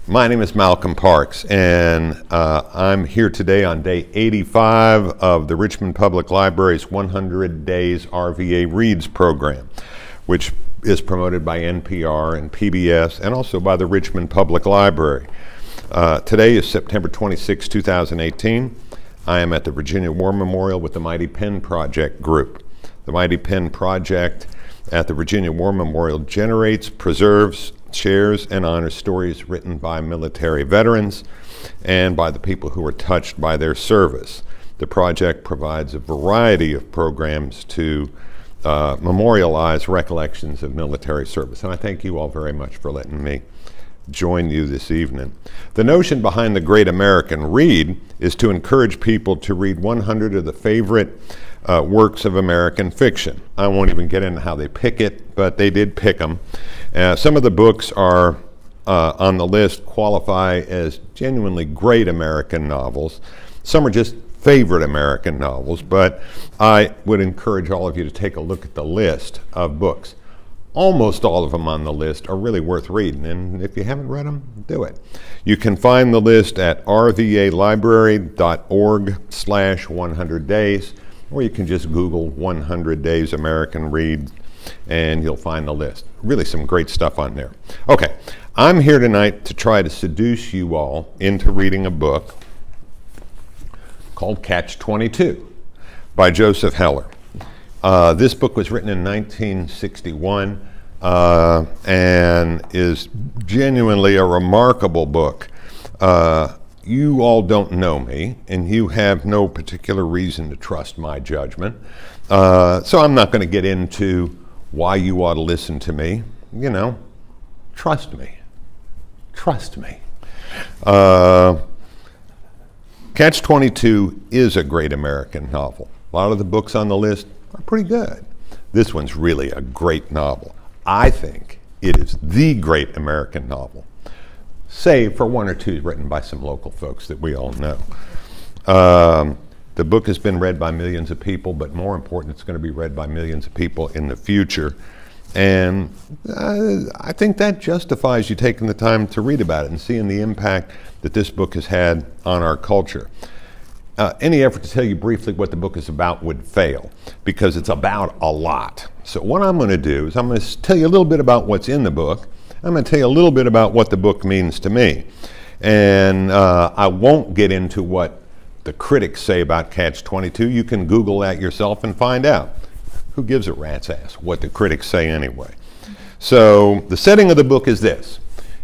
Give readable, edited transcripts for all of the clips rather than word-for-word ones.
My name is Malcolm Parks, and I'm here today on day 85 of the Richmond Public Library's 100 Days RVA Reads program, which is promoted by NPR and PBS and also by the Richmond Public Library. Today is September 26, 2018. I am at the Virginia War Memorial with the Mighty Pen Project group. The Mighty Pen Project at the Virginia War Memorial generates, preserves, shares, and honors stories written by military veterans and by the people who were touched by their service. The project provides a variety of programs to memorialize recollections of military service. And I thank you all very much for letting me join you this evening. The notion behind the Great American Read is to encourage people to read 100 of the favorite works of American fiction. I won't even get into how they pick it, but they did pick them. Some of the books are on the list qualify as genuinely great American novels. Some are just favorite American novels, but I would encourage all of you to take a look at the list of books. Almost all of them on the list are really worth reading, and if you haven't read them, do it. You can find the list at rvalibrary.org/100days, or you can just Google 100 Days American Read, and you'll find the list. Really some great stuff on there. Okay, I'm here tonight to try to seduce you all into reading a book called Catch-22 by Joseph Heller. This book was written in 1961 and is genuinely a remarkable book. You all don't know me, and you have no particular reason to trust my judgment. So I'm not going to get into why you ought to listen to me. You know, trust me. Trust me. Catch-22 is a great American novel. A lot of the books on the list are pretty good. This one's really a great novel. I think it is the great American novel, save for one or two written by some local folks that we all know. The book has been read by millions of people, but more important, it's going to be read by millions of people in the future. And I think that justifies you taking the time to read about it and seeing the impact that this book has had on our culture. Any effort to tell you briefly what the book is about would fail, because it's about a lot. So what I'm going to do is I'm going to tell you a little bit about what's in the book. I'm going to tell you a little bit about what the book means to me. And I won't get into what the critics say about Catch-22. You can Google that yourself and find out. Who gives a rat's ass what the critics say anyway? So the setting of the book is this.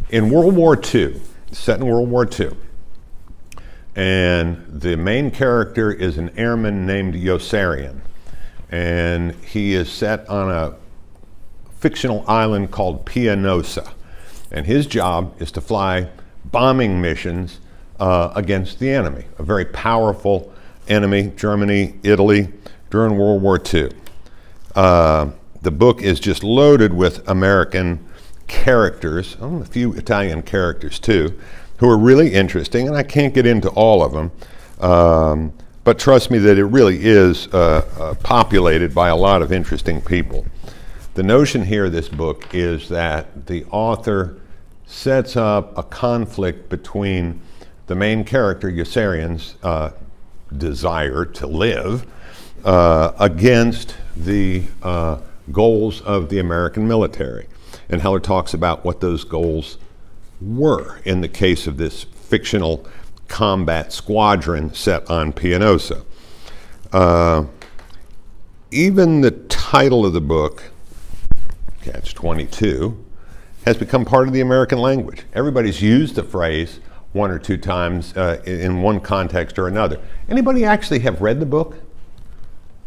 In World War II, set in World War II, and the main character is an airman named Yossarian, and he is set on a fictional island called Pianosa, and his job is to fly bombing missions against the enemy, a very powerful enemy, Germany, Italy, during World War II. The book is just loaded with American characters, a few Italian characters too, who are really interesting, and I can't get into all of them, but trust me that it really is populated by a lot of interesting people. The notion here of this book is that the author sets up a conflict between the main character, Yossarian's desire to live, against the goals of the American military. And Heller talks about what those goals were in the case of this fictional combat squadron set on Pianosa. Even the title of the book, Catch-22, has become part of the American language. Everybody's used the phrase one or two times in one context or another. Anybody actually have read the book?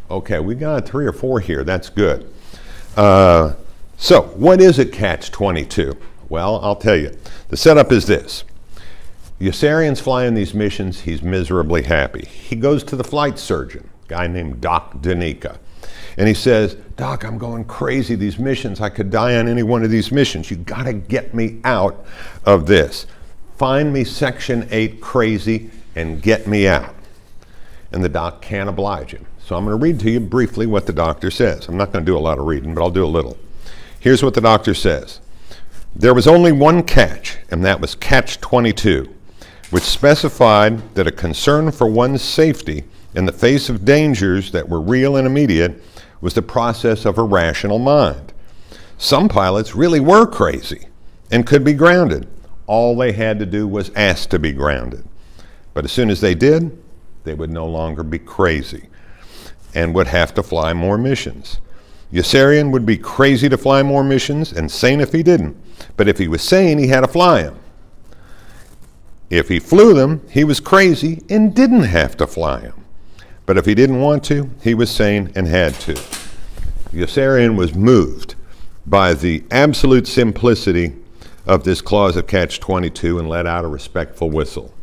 Okay, we got 3 or 4 here. That's good. So, what is a Catch-22? Well, I'll tell you. The setup is this. Yossarian's flying these missions. He's miserably happy. He goes to the flight surgeon, a guy named Doc Danica, and he says, "Doc, I'm going crazy. These missions, I could die on any one of these missions. You got to get me out of this. Find me Section 8 crazy and get me out." And the doc can't oblige him. So I'm going to read to you briefly what the doctor says. I'm not going to do a lot of reading, but I'll do a little. Here's what the doctor says. There was only one catch, and that was catch 22, which specified that a concern for one's safety in the face of dangers that were real and immediate was the process of a rational mind. Some pilots really were crazy and could be grounded. All they had to do was ask to be grounded. But as soon as they did, they would no longer be crazy and would have to fly more missions. Yossarian would be crazy to fly more missions and sane if he didn't. But if he was sane, he had to fly them. If he flew them, he was crazy and didn't have to fly them. But if he didn't want to, he was sane and had to. Yossarian was moved by the absolute simplicity of this clause of catch 22 and let out a respectful whistle.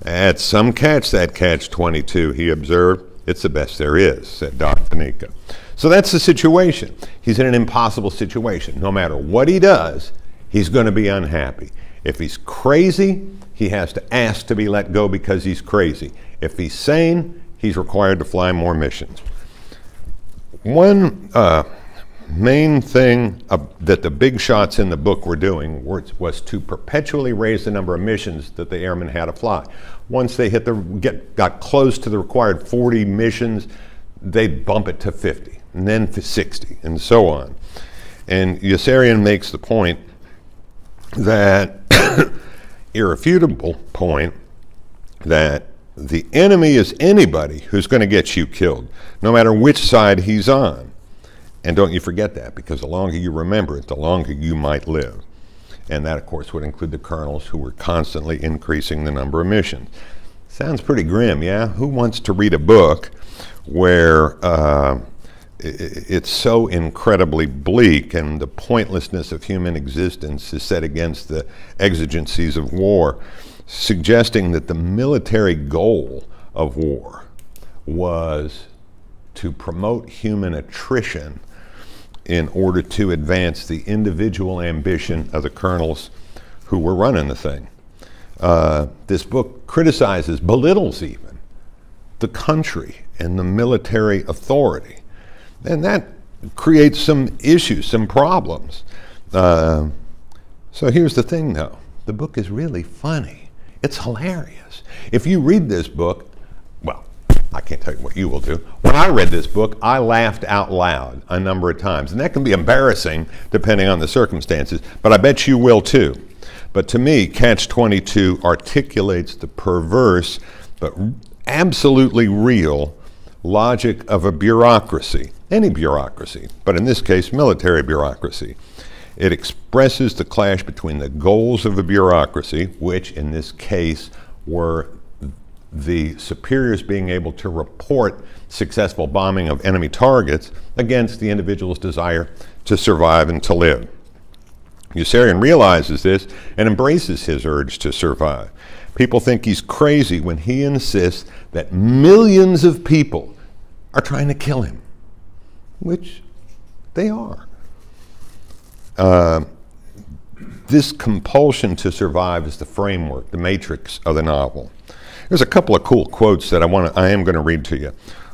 At some catch, that catch 22, he observed, it's the best there is, said Dr. Nika. So that's the situation. He's in an impossible situation. No matter what he does, he's going to be unhappy. If he's crazy, he has to ask to be let go because he's crazy. If he's sane, he's required to fly more missions. One main thing that the big shots in the book were doing was to perpetually raise the number of missions that the airmen had to fly. Once they got close to the required 40 missions, they'd bump it to 50, and then to 60, and so on. And Yossarian makes the point that, irrefutable point, that the enemy is anybody who's going to get you killed, no matter which side he's on. And don't you forget that, because the longer you remember it, the longer you might live. And that, of course, would include the colonels who were constantly increasing the number of missions. Sounds pretty grim, yeah? Who wants to read a book where it's so incredibly bleak and the pointlessness of human existence is set against the exigencies of war, suggesting that the military goal of war was to promote human attrition in order to advance the individual ambition of the colonels who were running the thing. This book criticizes, belittles even, the country and the military authority. And that creates some issues, some problems. So here's the thing, though. The book is really funny. It's hilarious. If you read this book, well, I can't tell you what you will do. When I read this book, I laughed out loud a number of times. And that can be embarrassing depending on the circumstances, but I bet you will too. But to me, Catch 22 articulates the perverse but absolutely real logic of a bureaucracy, any bureaucracy, but in this case, military bureaucracy. It expresses the clash between the goals of a bureaucracy, which in this case were the superiors being able to report successful bombing of enemy targets, against the individual's desire to survive and to live. Yossarian realizes this and embraces his urge to survive. People think he's crazy when he insists that millions of people are trying to kill him, which they are. This compulsion to survive is the framework, the matrix of the novel. There's a couple of cool quotes that I am going to read to you.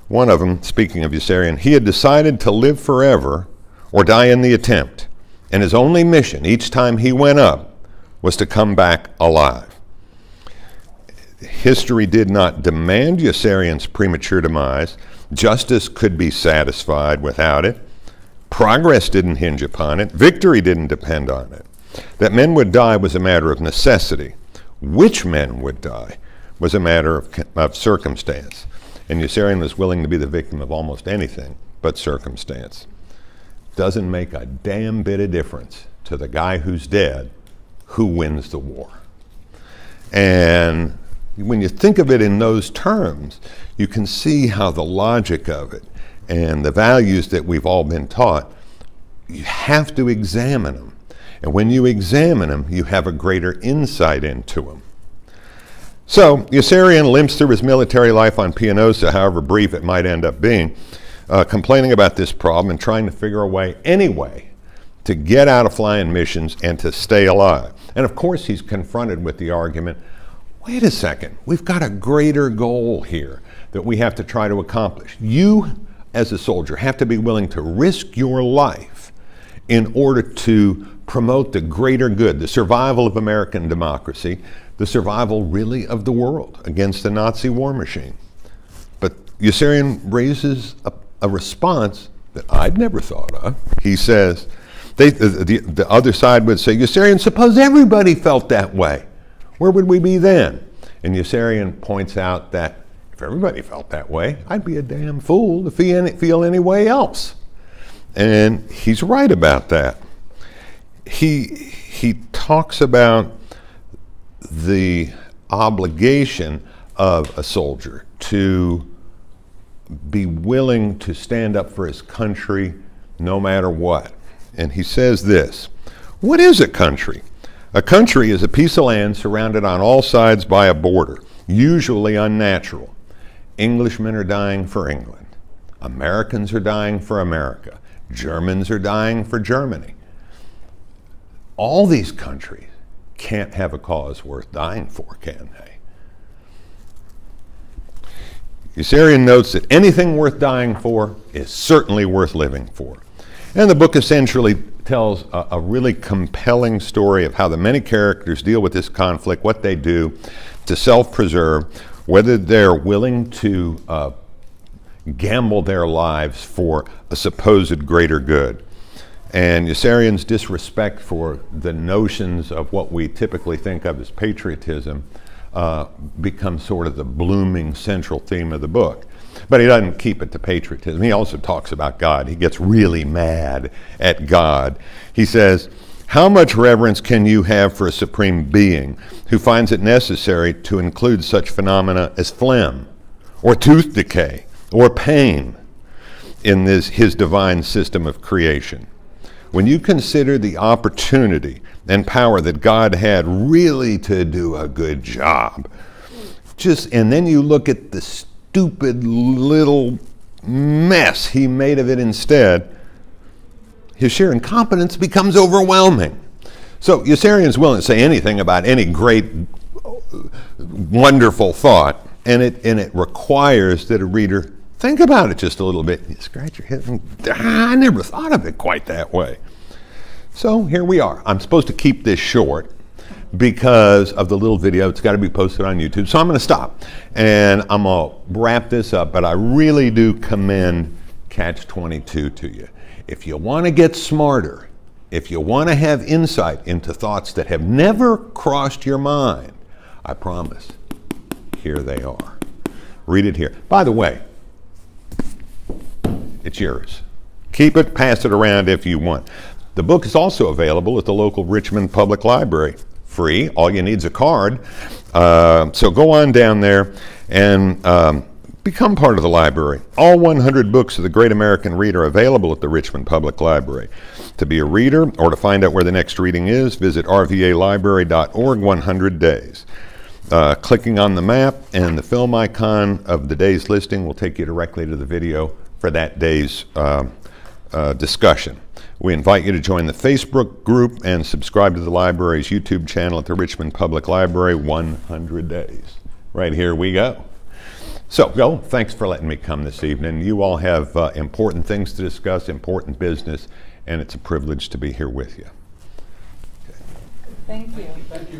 One of them, speaking of Yossarian, he had decided to live forever or die in the attempt, and his only mission each time he went up was to come back alive. History did not demand Yossarian's premature demise. Justice could be satisfied without it. Progress didn't hinge upon it. Victory didn't depend on it. That men would die was a matter of necessity. Which men would die was a matter of circumstance. And Yossarian was willing to be the victim of almost anything but circumstance. Doesn't make a damn bit of difference to the guy who's dead who wins the war. And when you think of it in those terms, you can see how the logic of it and the values that we've all been taught, you have to examine them. And when you examine them, you have a greater insight into them. So Yossarian limps through his military life on Pianosa, however brief it might end up being, complaining about this problem and trying to figure a way anyway to get out of flying missions and to stay alive. And of course he's confronted with the argument, wait a second, we've got a greater goal here that we have to try to accomplish. You, as a soldier, have to be willing to risk your life in order to promote the greater good, the survival of American democracy, the survival really of the world against the Nazi war machine. But Yossarian raises a response that I'd never thought of. He says, the other side would say, Yossarian, suppose everybody felt that way. Where would we be then? And Yossarian points out that if everybody felt that way, I'd be a damn fool to feel any way else. And he's right about that. He talks about the obligation of a soldier to be willing to stand up for his country no matter what. And he says this, what is a country? A country is a piece of land surrounded on all sides by a border, usually unnatural. Englishmen are dying for England. Americans are dying for America. Germans are dying for Germany. All these countries can't have a cause worth dying for, can they? Yossarian notes that anything worth dying for is certainly worth living for. And the book essentially tells a really compelling story of how the many characters deal with this conflict, what they do to self-preserve, whether they're willing to gamble their lives for a supposed greater good. And Yossarian's disrespect for the notions of what we typically think of as patriotism becomes sort of the blooming central theme of the book. But he doesn't keep it to patriotism. He also talks about God. He gets really mad at God. He says, how much reverence can you have for a supreme being who finds it necessary to include such phenomena as phlegm, or tooth decay, or pain in his divine system of creation? When you consider the opportunity and power that God had really to do a good job, and then you look at the stupid little mess he made of it instead, his sheer incompetence becomes overwhelming. So Yossarian's willing to say anything about any great, wonderful thought, and it requires that a reader think about it just a little bit. You scratch your head and, I never thought of it quite that way. So here we are. I'm supposed to keep this short because of the little video. It's got to be posted on YouTube. So I'm going to stop and I'm going to wrap this up, but I really do commend Catch-22 to you. If you want to get smarter, if you want to have insight into thoughts that have never crossed your mind, I promise, here they are. Read it here. By the way, it's yours. Keep it, pass it around if you want. The book is also available at the local Richmond Public Library. Free, all you need is a card. So go on down there and become part of the library. All 100 books of the Great American Read are available at the Richmond Public Library. To be a reader or to find out where the next reading is, visit rvalibrary.org 100 days. Clicking on the map and the film icon of the day's listing will take you directly to the video for that day's discussion. We invite you to join the Facebook group and subscribe to the library's YouTube channel at the Richmond Public Library 100 days. Right here we go. So, thanks for letting me come this evening. You all have important things to discuss, important business, and it's a privilege to be here with you. Thank you. Thank you.